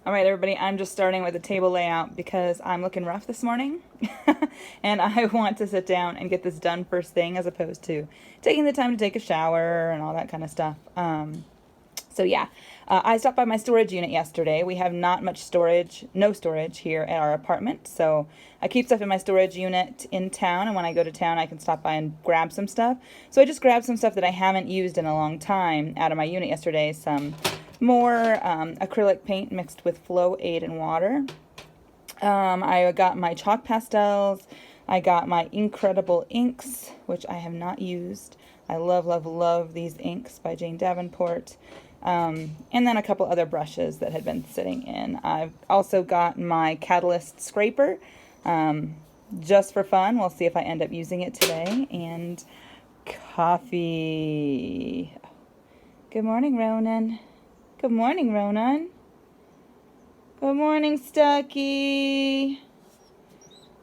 All right, everybody, I'm just starting with a table layout because I'm looking rough this morning and I want to sit down and get this done first thing as opposed to taking the time to take a shower and all that kind of stuff. So yeah, I stopped by my storage unit yesterday. We have not much storage, no storage here at our apartment. So I keep stuff in my storage unit in town, and when I go to town, I can stop by and grab some stuff. So I just grabbed some stuff that I haven't used in a long time out of my unit yesterday. Some more acrylic paint mixed with Flow Aid and water. I got my chalk pastels. I got my Incredible inks, which I have not used. I love, love, love these inks by Jane Davenport. And then a couple other brushes that had been sitting in. I've also got my Catalyst scraper, just for fun. We'll see if I end up using it today. And coffee. Good morning, Ronan. Good morning, Ronan. Good morning, Stucky.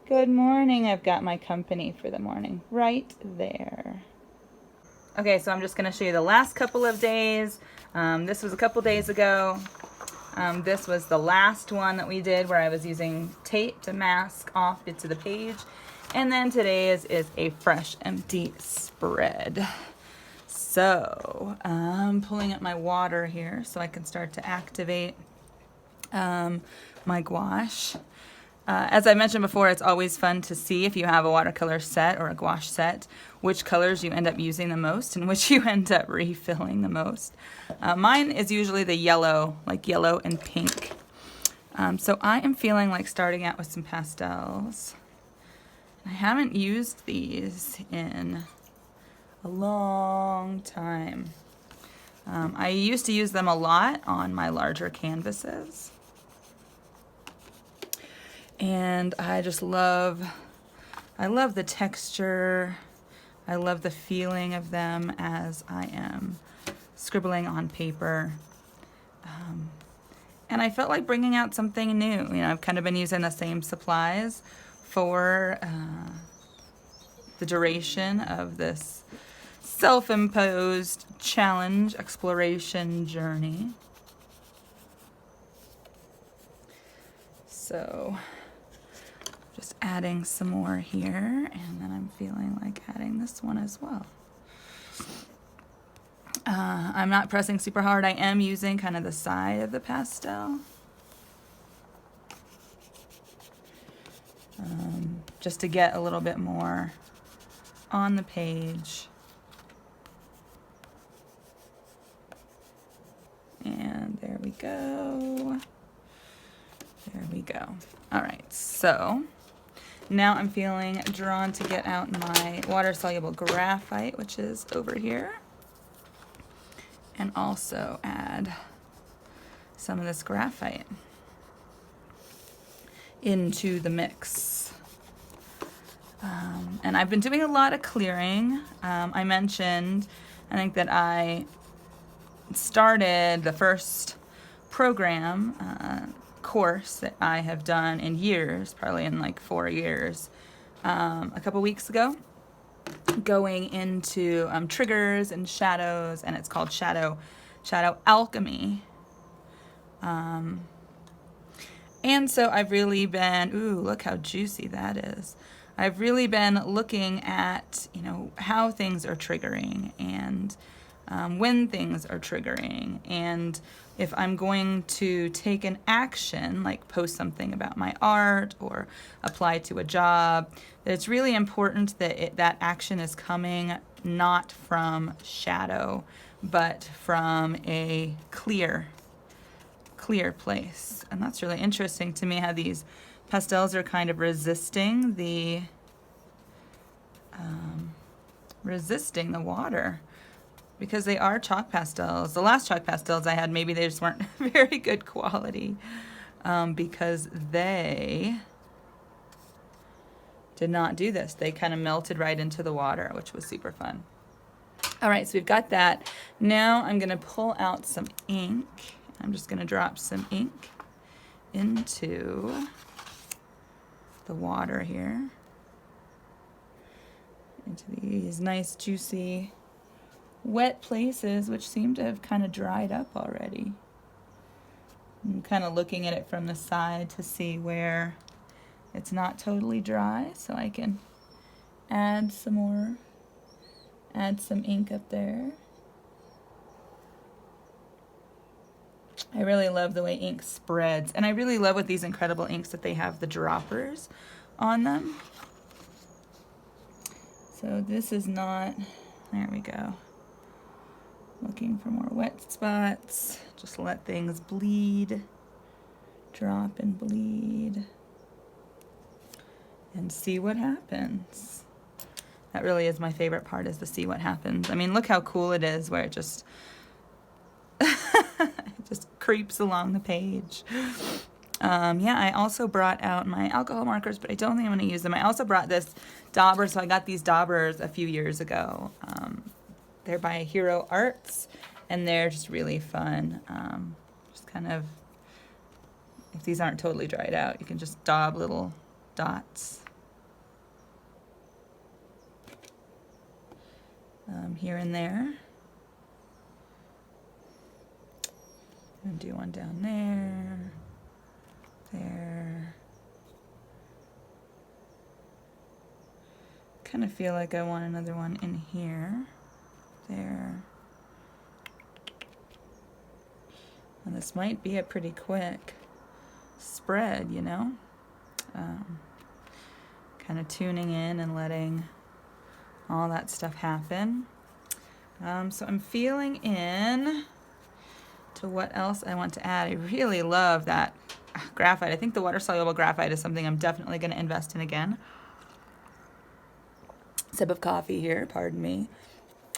Good morning. I've got my company for the morning right there. Okay, so I'm just going to show you the last couple of days. This was a couple days ago. This was the last one that we did where I was using tape to mask off bits of the page. And then today's is a fresh, empty spread. So I'm pulling up my water here so I can start to activate my gouache. As I mentioned before, it's always fun to see if you have a watercolor set or a gouache set, which colors you end up using the most and which you end up refilling the most. Mine is usually the yellow, like yellow and pink. So I am feeling like starting out with some pastels. I haven't used these in a long time. I used to use them a lot on my larger canvases. And I just love the texture. I love the feeling of them as I am scribbling on paper. And I felt like bringing out something new. You know, I've kind of been using the same supplies for the duration of this self-imposed challenge exploration journey. So just adding some more here, and then I'm feeling like adding this one as well. I'm not pressing super hard. I am using kind of the side of the pastel. Just to get a little bit more on the page. And there we go. There we go. All right, so now I'm feeling drawn to get out my water-soluble graphite, which is over here, and also add some of this graphite into the mix. And I've been doing a lot of clearing. I mentioned, I think that I started the first program course that I have done in years, probably in like 4 years, a couple weeks ago, going into triggers and shadows, and it's called Shadow Alchemy. And so I've really been, ooh, look how juicy that is. I've really been looking at, you know, how things are triggering and when things are triggering, and if I'm going to take an action, like post something about my art or apply to a job, that it's really important that that action is coming not from shadow, but from a clear place. And that's really interesting to me how these pastels are kind of resisting the water, because they are chalk pastels. The last chalk pastels I had, maybe they just weren't very good quality, because they did not do this. They kind of melted right into the water, which was super fun. All right, so we've got that. Now I'm gonna pull out some ink. I'm just gonna drop some ink into the water here, into these nice juicy wet places, which seem to have kind of dried up already. I'm kind of looking at it from the side to see where it's not totally dry, so I can add some ink up there. I really love the way ink spreads, and I really love with these incredible inks that they have the droppers on them. So this is not, there we go. Looking for more wet spots. Just let things bleed, drop and bleed, and see what happens. That really is my favorite part, is to see what happens. I mean, look how cool it is where it just it just creeps along the page. Yeah, I also brought out my alcohol markers, but I don't think I'm going to use them. I also brought this dauber, so I got these daubers a few years ago. They're by Hero Arts, and they're just really fun. Just kind of, if these aren't totally dried out, you can just daub little dots. Here and there. And do one down there, there. Kind of feel like I want another one in here, there. And this might be a pretty quick spread, you know? Kind of tuning in and letting all that stuff happen. So I'm feeling in to what else I want to add. I really love that graphite. I think the water-soluble graphite is something I'm definitely going to invest in again. Sip of coffee here, pardon me.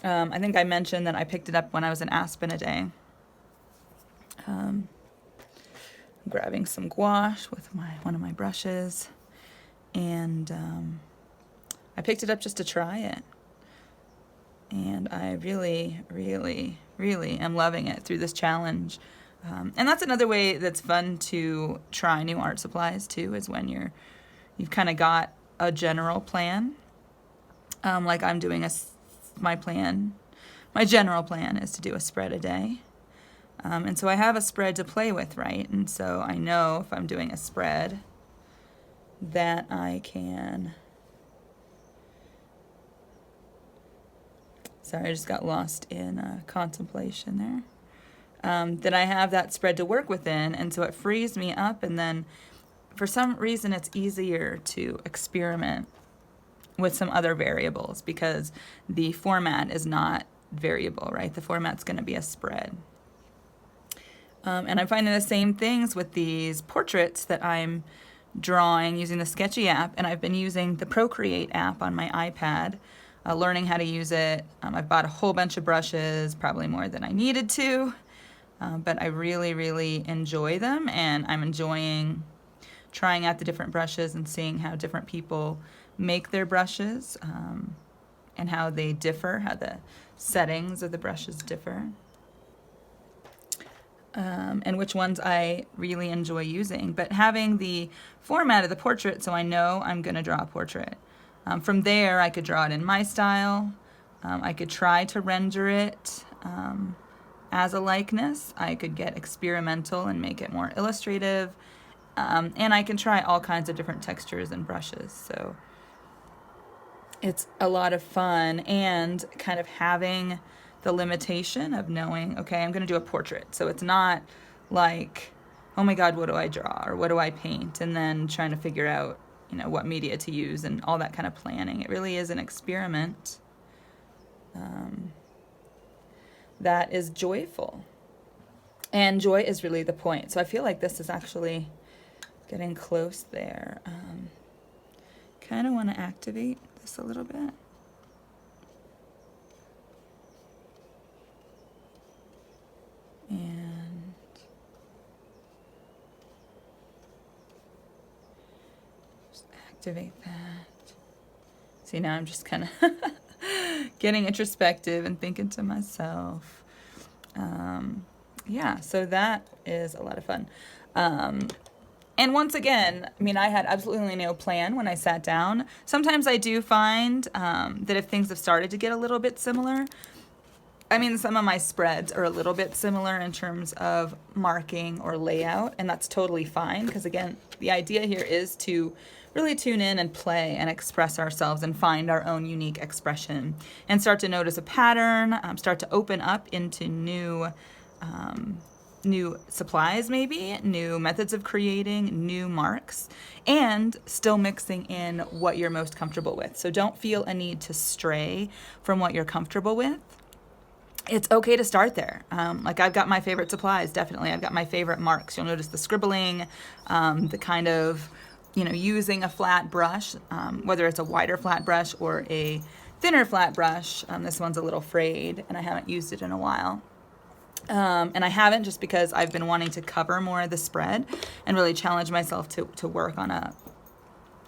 I think I mentioned that I picked it up when I was in Aspen a day. I'm grabbing some gouache with one of my brushes, and I picked it up just to try it. And I really, really, really am loving it through this challenge. And that's another way that's fun to try new art supplies too, is when you've kind of got a general plan. Like I'm doing my general plan is to do a spread a day. And so I have a spread to play with, right? And so I know if I'm doing a spread that I can... Sorry, I just got lost in contemplation there. That I have that spread to work within, and so it frees me up, and then for some reason it's easier to experiment with some other variables because the format is not variable, right? The format's going to be a spread. And I'm finding the same things with these portraits that I'm drawing using the Sketchy app, and I've been using the Procreate app on my iPad, learning how to use it. I've bought a whole bunch of brushes, probably more than I needed to, but I really, really enjoy them, and I'm enjoying trying out the different brushes and seeing how different people make their brushes, and how they differ, how the settings of the brushes differ, and which ones I really enjoy using. But having the format of the portrait, so I know I'm going to draw a portrait. From there, I could draw it in my style. I could try to render it as a likeness. I could get experimental and make it more illustrative. And I can try all kinds of different textures and brushes. So it's a lot of fun, and kind of having the limitation of knowing, okay, I'm going to do a portrait. So it's not like, oh my God, what do I draw? Or what do I paint? And then trying to figure out, what media to use and all that kind of planning. It really is an experiment that is joyful. And joy is really the point. So I feel like this is actually getting close there. Kind of want to activate this a little bit. And just activate that. See, now I'm just kind of getting introspective and thinking to myself. Yeah, so that is a lot of fun. And once again, I had absolutely no plan when I sat down. Sometimes I do find that if things have started to get a little bit similar, I mean, some of my spreads are a little bit similar in terms of marking or layout, and that's totally fine because, again, the idea here is to really tune in and play and express ourselves and find our own unique expression and start to notice a pattern, start to open up into new supplies, maybe new methods of creating, new marks, and still mixing in what you're most comfortable with. So don't feel a need to stray from what you're comfortable with. It's okay to start there. Like I've got my favorite supplies, definitely. I've got my favorite marks. You'll notice the scribbling, the kind of, using a flat brush, whether it's a wider flat brush or a thinner flat brush. This one's a little frayed and I haven't used it in a while. And I haven't just because I've been wanting to cover more of the spread and really challenge myself to work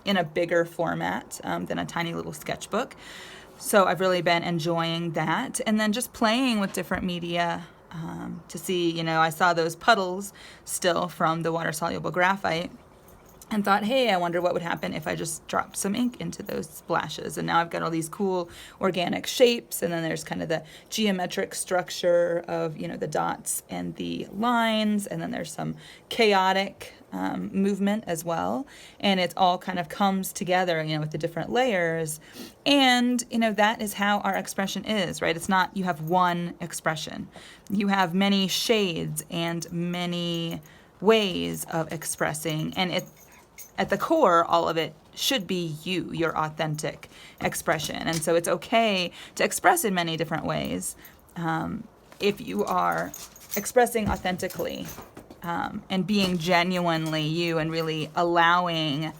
in a bigger format than a tiny little sketchbook. So I've really been enjoying that. And then just playing with different media to see, I saw those puddles still from the water-soluble graphite and thought, hey, I wonder what would happen if I just dropped some ink into those splashes. And now I've got all these cool organic shapes, and then there's kind of the geometric structure of, the dots and the lines, and then there's some chaotic movement as well. And it all kind of comes together, with the different layers. And, that is how our expression is, right? It's not you have one expression. You have many shades and many ways of expressing, and at the core, all of it should be you, your authentic expression. And so it's okay to express in many different ways if you are expressing authentically and being genuinely you and really allowing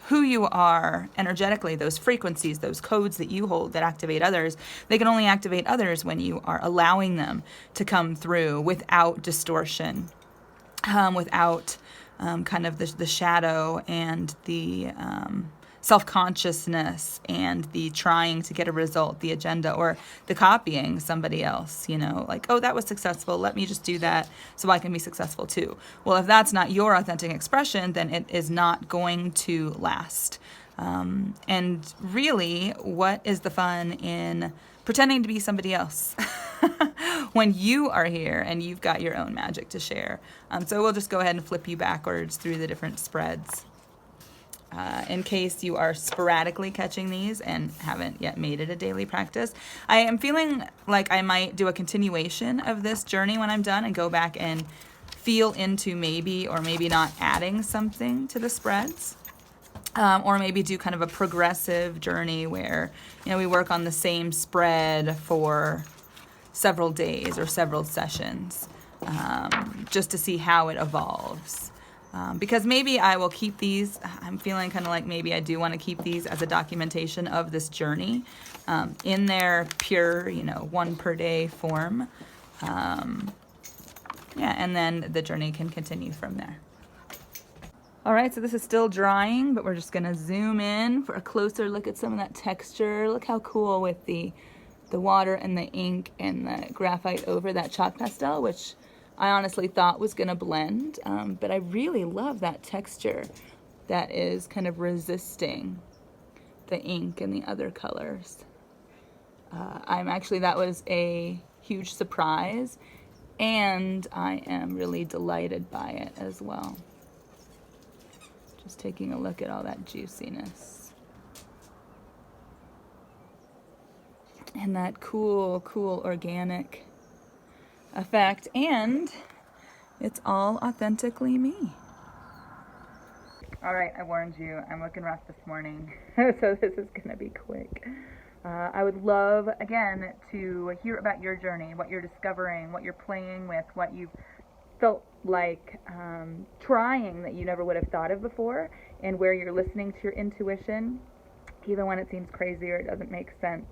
who you are energetically, those frequencies, those codes that you hold that activate others. They can only activate others when you are allowing them to come through without distortion, without kind of the shadow and the self-consciousness and the trying to get a result, the agenda, or the copying somebody else, like, oh, that was successful, let me just do that so I can be successful too. Well, if that's not your authentic expression, then it is not going to last. And really, what is the fun in pretending to be somebody else when you are here and you've got your own magic to share? So we'll just go ahead and flip you backwards through the different spreads. In case you are sporadically catching these and haven't yet made it a daily practice, I am feeling like I might do a continuation of this journey when I'm done and go back and feel into maybe or maybe not adding something to the spreads. Or maybe do kind of a progressive journey where, we work on the same spread for several days or several sessions, just to see how it evolves. Because maybe I will keep these, I'm feeling kind of like maybe I do want to keep these as a documentation of this journey in their pure, one per day form. And then the journey can continue from there. All right, so this is still drying, but we're just gonna zoom in for a closer look at some of that texture. Look how cool with the water and the ink and the graphite over that chalk pastel, which I honestly thought was gonna blend, but I really love that texture that is kind of resisting the ink and the other colors. That was a huge surprise, and I am really delighted by it as well. Just taking a look at all that juiciness. And that cool organic effect. And it's all authentically me. All right, I warned you, I'm looking rough this morning. So this is gonna be quick. I would love, again, to hear about your journey, what you're discovering, what you're playing with, what you've felt like trying that you never would have thought of before, and where you're listening to your intuition, even when it seems crazy or it doesn't make sense,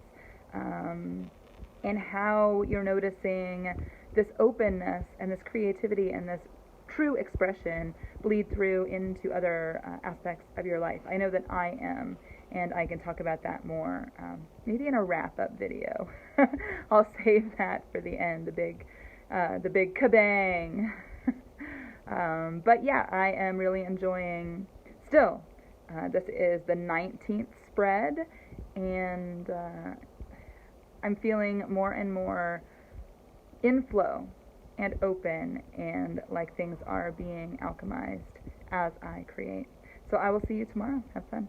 and how you're noticing this openness and this creativity and this true expression bleed through into other aspects of your life. I know that I am, and I can talk about that more maybe in a wrap-up video. I'll save that for the end, the big kabang. But yeah, I am really enjoying still. This is the 19th spread, and I'm feeling more and more in flow and open, and like things are being alchemized as I create. So I will see you tomorrow. Have fun.